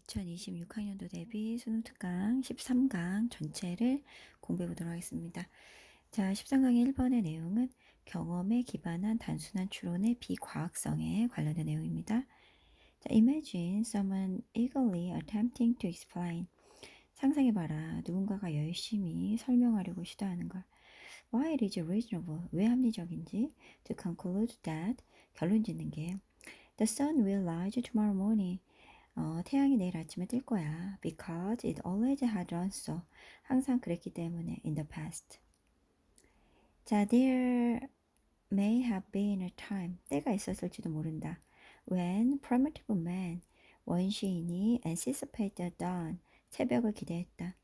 2026학년도 대비 수능 특강 13강 전체를 공부해 보도록 하겠습니다. 자, 13강의 1번의 내용은 경험에 기반한 단순한 추론의 비과학성에 관련된 내용입니다. 자, imagine someone eagerly attempting to explain. 상상해봐라. 누군가가 열심히 설명하려고 시도하는 걸. Why it is reasonable. 왜 합리적인지. To conclude that. 결론 짓는 게. The sun will rise tomorrow morning. 태양이 내일 아침에 뜰 거야. Because it always had done so. 항상 그랬기 때문에 in the past. 자, there may have been a time. 때가 있었을지도 모른다. When primitive man, 원시인이 anticipated dawn, 새벽을 기대했다.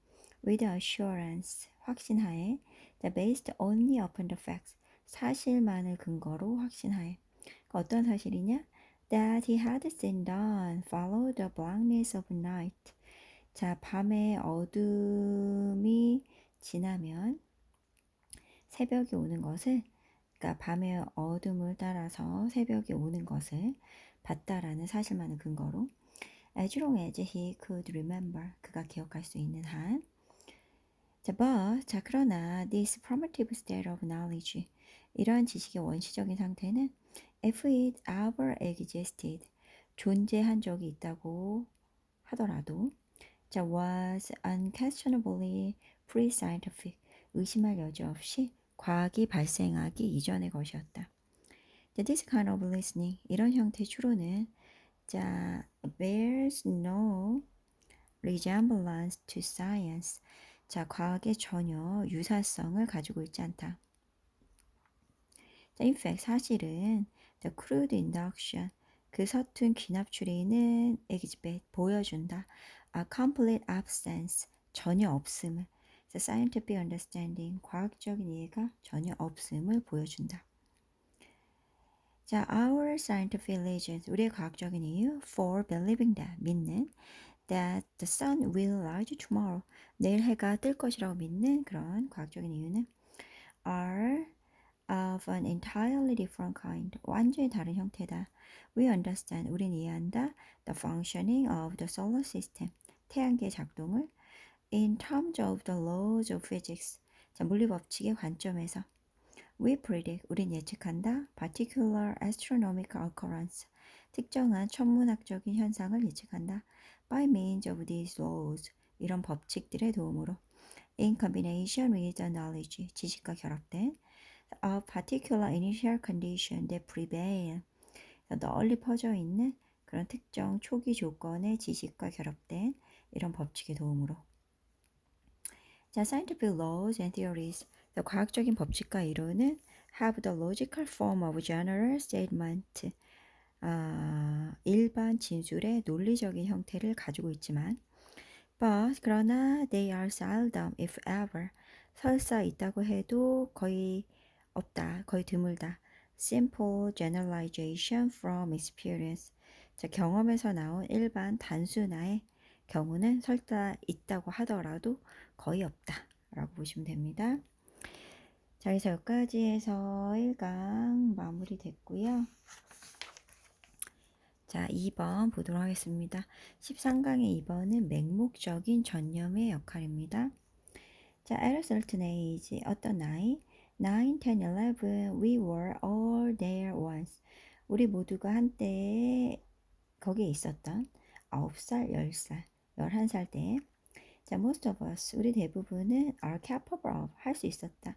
With assurance, 확신하에, that based only upon the facts, 사실만을 근거로 확신하에. 어떤 사실이냐? That he had seen dawn follow the blackness of night. 자, 밤의 어둠이 지나면 새벽이 오는 것을, 그러니까 밤의 어둠을 따라서 새벽이 오는 것을 봤다라는 사실만을 근거로 as long as he could remember, 그가 기억할 수 있는 한. 자, 그러나 this primitive state of knowledge, 이러한 지식의 원시적인 상태는 if it ever existed, 존재한 적이 있다고 하더라도 자, was unquestionably pre-scientific, 의심할 여지 없이 과학이 발생하기 이전의 것이었다. This kind of listening, 이런 형태의 추론은 자, bears no resemblance to science. 자, 과학에 전혀 유사성을 가지고 있지 않다. 자, in fact, 사실은 the crude induction, 그 서툰 귀납 추리는 exhibit, 보여준다. A complete absence, 전혀 없음을. The scientific understanding, 과학적인 이해가 전혀 없음을 보여준다. 자, our scientific reasons, 우리의 과학적인 이유 for believing that, 믿는 that the sun will rise tomorrow, 내일 해가 뜰 것이라고 믿는 그런 과학적인 이유는 are of an entirely different kind, 완전히 다른 형태다. We understand, 우린 이해한다. The functioning of the solar system, 태양계의 작동을 in terms of the laws of physics, 자, 물리 법칙의 관점에서 We predict, 우린 예측한다. Particular astronomical occurrence, 특정한 천문학적인 현상을 예측한다. By means of these laws, 이런 법칙들의 도움으로 in combination with the knowledge, 지식과 결합된 of particular initial condition that prevail, 널리 퍼져 있는 그런 특정 초기 조건의 지식과 결합된 이런 법칙의 도움으로. 자, scientific laws and theories, 과학적인 법칙과 이론은 have the logical form of general statement, 일반 진술의 논리적인 형태를 가지고 있지만 but 그러나 they are seldom, if ever, 설사 있다고 해도 거의 없다, 거의 드물다. Simple generalization from experience. 자, 경험에서 나온 일반 단순화의 경우는 설사 있다고 하더라도 거의 없다 라고 보시면 됩니다. 자, 그래서 여기까지 해서 1강 마무리 됐고요. 자, 2번 보도록 하겠습니다. 13강의 2번은 맹목적인 전념의 역할입니다. 자, at a certain age, 어떤 나이, 9, 10, 11, we were all there once. 우리 모두가 한때 거기에 있었던 9살, 10살, 11살 때. 자, most of us, 우리 대부분은 are capable of, 할 수 있었다.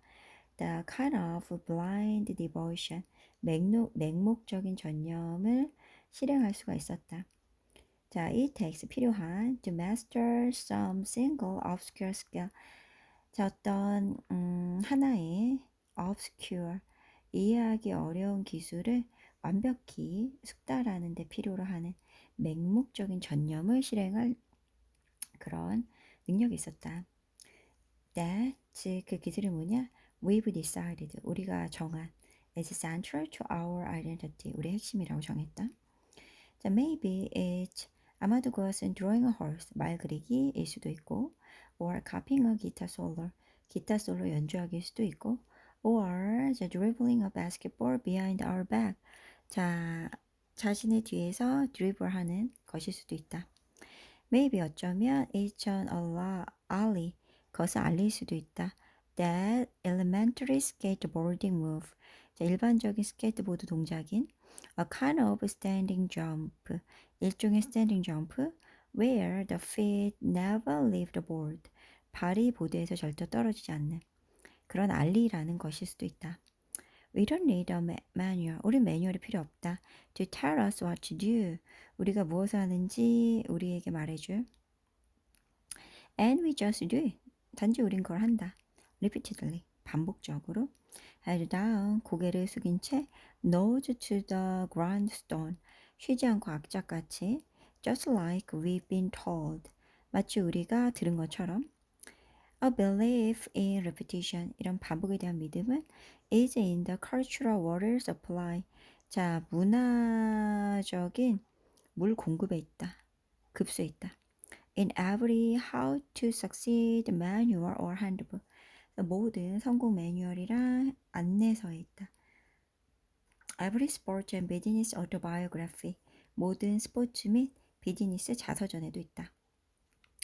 The kind of blind devotion, 맹목적인 전념을 실행할 수가 있었다. 자, it takes 필요한 to master some single obscure skill. 자, 어떤 하나의 obscure, 이해하기 어려운 기술을 완벽히 숙달하는 데 필요로 하는 맹목적인 전념을 실행할 그런 능력이 있었다. That, 즉 그 기술이 뭐냐? We've decided, 우리가 정한 as central to our identity, 우리의 핵심이라고 정했다. 자, maybe it's, 아마도 그것은 drawing a horse, 말 그리기일 수도 있고, or copying a guitar solo, 기타 솔로 연주하기일 수도 있고, or dribbling a basketball behind our back, 자, 자신의 뒤에서 드리블하는 것일 수도 있다. Maybe 어쩌면 it's an alley. 그것은 알릴 수도 있다. That elementary skateboarding move. 자, 일반적인 스케이트보드 동작인 a kind of standing jump. 일종의 standing jump where the feet never leave the board. 발이 보드에서 절대 떨어지지 않는 그런 알리라는 것일 수도 있다. We don't need a manual. 우린 매뉴얼이 필요 없다. To tell us what to do. 우리가 무엇을 하는지 우리에게 말해줄. And we just do it. 단지 우린 그걸 한다. Repeatedly. 반복적으로. Head down. 고개를 숙인 채 nose to the grindstone. 쉬지 않고 악착같이 just like we've been told. 마치 우리가 들은 것처럼 A belief in repetition. 이런 반복에 대한 믿음은 is in the cultural water supply. 자, 문화적인 물 공급에 있다. 급수에 있다. In every how to succeed manual or handbook. 모든 성공 매뉴얼이랑 안내서에 있다. Every sport and business autobiography. 모든 스포츠 및 비즈니스 자서전에도 있다.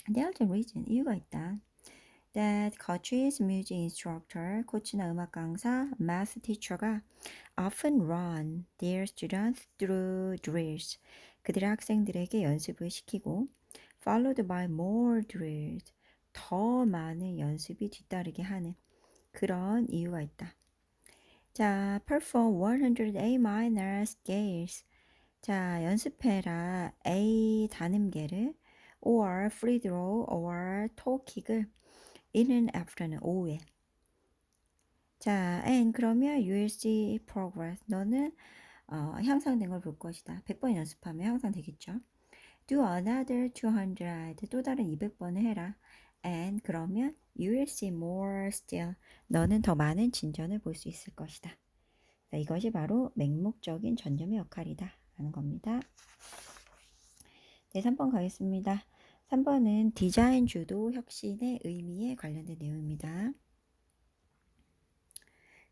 There's a reason. 이유가 있다. That coaches, music instructor, 코치나 음악 강사, math teacher가 often run their students through drills. 그들의 학생들에게 연습을 시키고 followed by more drills. 더 많은 연습이 뒤따르게 하는 그런 이유가 있다. 자, perform 100 A minor scales. 자, 연습해라 A 단음계를 or free throw or toe kick을 in an afternoon 오후에. 자, and 그러면 you will see progress. 너는 향상된 걸 볼 것이다. 100번 연습하면 향상되겠죠. Do another 200. 또 다른 200번을 해라. And 그러면 you will see more still. 너는 더 많은 진전을 볼 수 있을 것이다. 자, 이것이 바로 맹목적인 전념의 역할이다. 라는 겁니다. 네, 3번 가겠습니다. 3번은 디자인 주도 혁신의 의미에 관련된 내용입니다.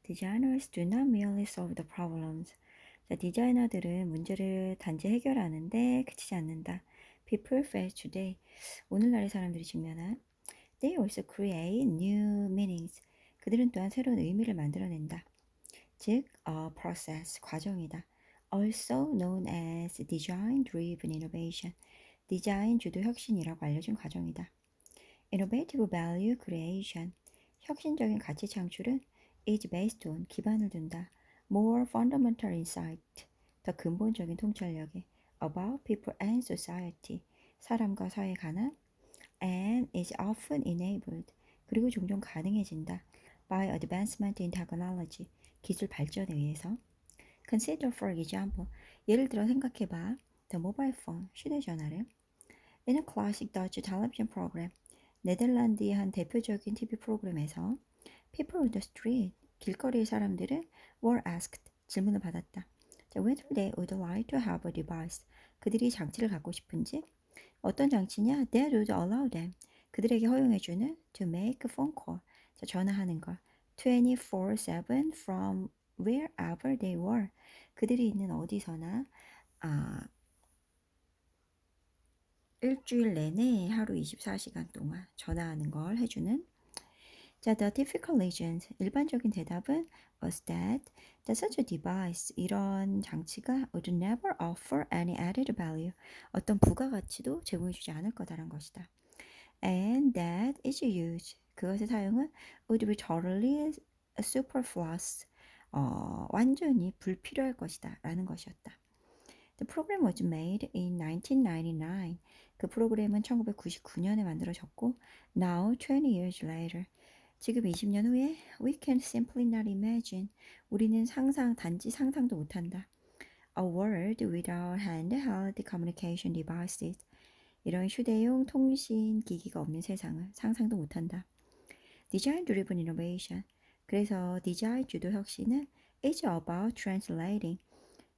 Designers do not merely solve the problems. 자, 디자이너들은 문제를 단지 해결하는데 그치지 않는다. People face today. 오늘날의 사람들이 직면한 They also create new meanings. 그들은 또한 새로운 의미를 만들어낸다. 즉, process, 과정이다. Also known as design-driven innovation. 디자인 주도 혁신이라고 알려진 과정이다. Innovative value creation. 혁신적인 가치 창출은 is based on 기반을 둔다. More fundamental insight. 더 근본적인 통찰력에 about people and society. 사람과 사회에 관한 and is often enabled. 그리고 종종 가능해진다. by advancement in technology. 기술 발전에 의해서. Consider for example. 예를 들어 생각해봐. The mobile phone. 휴대전화를. In a classic Dutch television program. 네덜란드의 한 대표적인 TV 프로그램에서 People on the street, 길거리의 사람들은 were asked, 질문을 받았다. Whether they would like to have a device, 그들이 장치를 갖고 싶은지, 어떤 장치냐? That would allow them, 그들에게 허용해주는 to make a phone call, 전화하는 걸 24/7 from wherever they were, 그들이 있는 어디서나 일주일 내내 하루 24시간 동안 전화하는 걸 해주는. 자, the typical legend, 일반적인 대답은 was that such a device, 이런 장치가 would never offer any added value, 어떤 부가가치도 제공해주지 않을 거다란 것이다. And that its use, 그것의 사용은 would be totally superfluous, 완전히 불필요할 것이다 라는 것이었다. The program was made in 1999. 그 프로그램은 1999년에 만들어졌고 now 20 years later, 지금 20년 후에 we can simply not imagine. 우리는 단지 상상도 못한다. A world without handheld communication devices. 이런 휴대용 통신 기기가 없는 세상을 상상도 못한다. Design driven innovation. 그래서 디자인 주도 혁신은 is about translating.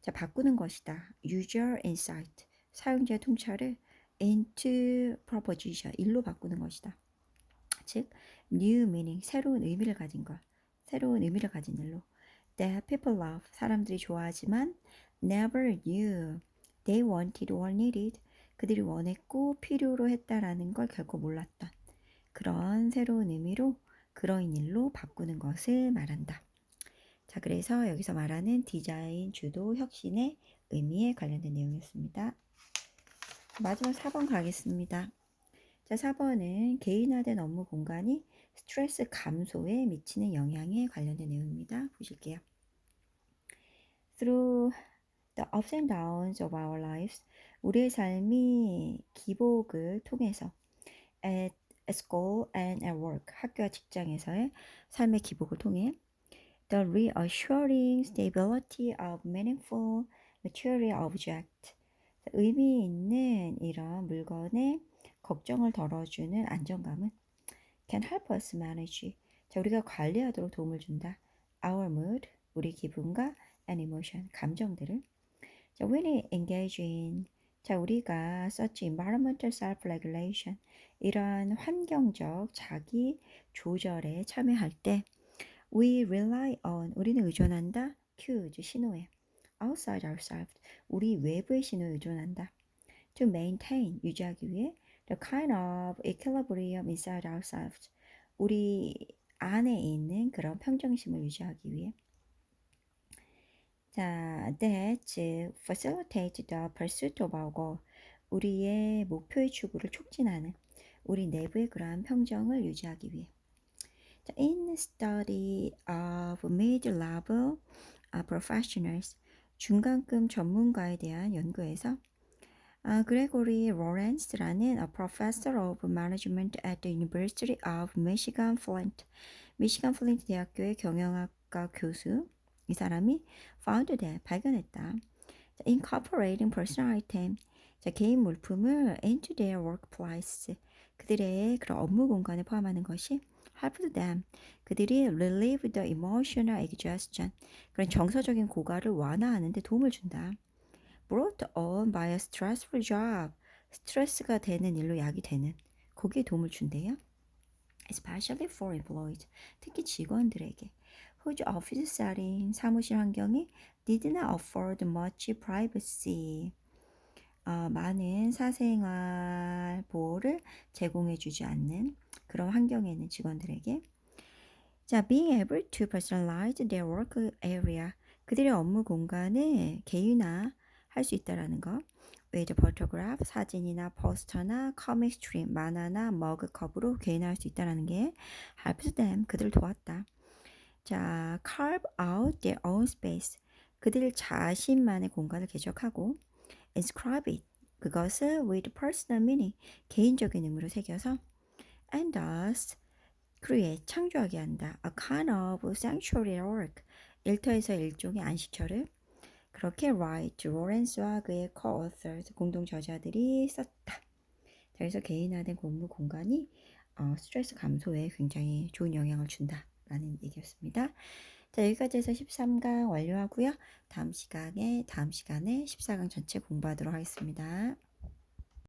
자, 바꾸는 것이다. User insight. 사용자 통찰을 into proposition. 일로 바꾸는 것이다. 즉, new meaning, 새로운 의미를 가진 것, 새로운 의미를 가진 일로. That people love, 사람들이 좋아하지만 never knew they wanted or needed, 그들이 원했고 필요로 했다라는 걸 결코 몰랐던 그런 새로운 의미로 그러인 일로 바꾸는 것을 말한다. 자, 그래서 여기서 말하는 디자인, 주도, 혁신의 의미에 관련된 내용이었습니다. 마지막 4번 가겠습니다. 자, 4번은 개인화된 업무 공간이 스트레스 감소에 미치는 영향에 관련된 내용입니다. 보실게요. Through the ups and downs of our lives, 우리의 삶이 기복을 통해서 at school and at work, 학교와 직장에서의 삶의 기복을 통해 the reassuring stability of meaningful material object, 의미 있는 이런 물건의 걱정을 덜어주는 안정감은 can help us manage, 자, 우리가 관리하도록 도움을 준다. Our mood, 우리 기분과 and emotion, 감정들을. 자, when we engage in, 자, 우리가 such environmental self-regulation, 이러한 환경적 자기 조절에 참여할 때 we rely on, 우리는 의존한다. cues, 신호에. outside ourselves, 우리 외부의 신호에 의존한다. to maintain, 유지하기 위해 the kind of equilibrium inside ourselves, 우리 안에 있는 그런 평정심을 유지하기 위해. 자, that facilitate the pursuit of our goal, 우리의 목표의 추구를 촉진하는 우리 내부의 그러한 평정을 유지하기 위해. 자, in study of mid-level professionals, 중간급 전문가에 대한 연구에서 그레고리 로렌스라는 professor of management at the University of Michigan Flint, 미시간 플린트 대학교의 경영학과 교수, 이 사람이 found that, 발견했다. incorporating personal item, 자, 개인 물품을 into their workplace, 그들의 그런 업무 공간에 포함하는 것이 helped them, 그들이 relieve the emotional exhaustion, 그런 정서적인 고갈을 완화하는 데 도움을 준다. brought on by a stressful job, 스트레스가 되는 일로 야기되는, 거기에 도움을 준대요. especially for employees, 특히 직원들에게 whose office setting, 사무실 환경이 did not afford much privacy, 많은 사생활 보호를 제공해 주지 않는 그런 환경에 있는 직원들에게. 자, being able to personalize their work area, 그들의 업무 공간을 개인화할 수 있다라는 거. with photograph, 사진이나 포스터나 comic strip, 만화나 머그컵으로 개인화할 수 있다라는 게 helps them, 그들을 도왔다. 자, carve out their own space, 그들 자신만의 공간을 개척하고 inscribe it, 그것을 with personal meaning, 개인적인 의미로 새겨서 and thus create, 창조하게 한다. a kind of sanctuary work, 일터에서 일종의 안식처를. 그렇게 라이트, 로렌스와 그의 co-authors, 공동 저자들이 썼다. 그래서 개인화된 공부 공간이 스트레스 감소에 굉장히 좋은 영향을 준다라는 얘기였습니다. 자, 여기까지 해서 13강 완료하고요. 다음 시간에 14강 전체 공부하도록 하겠습니다.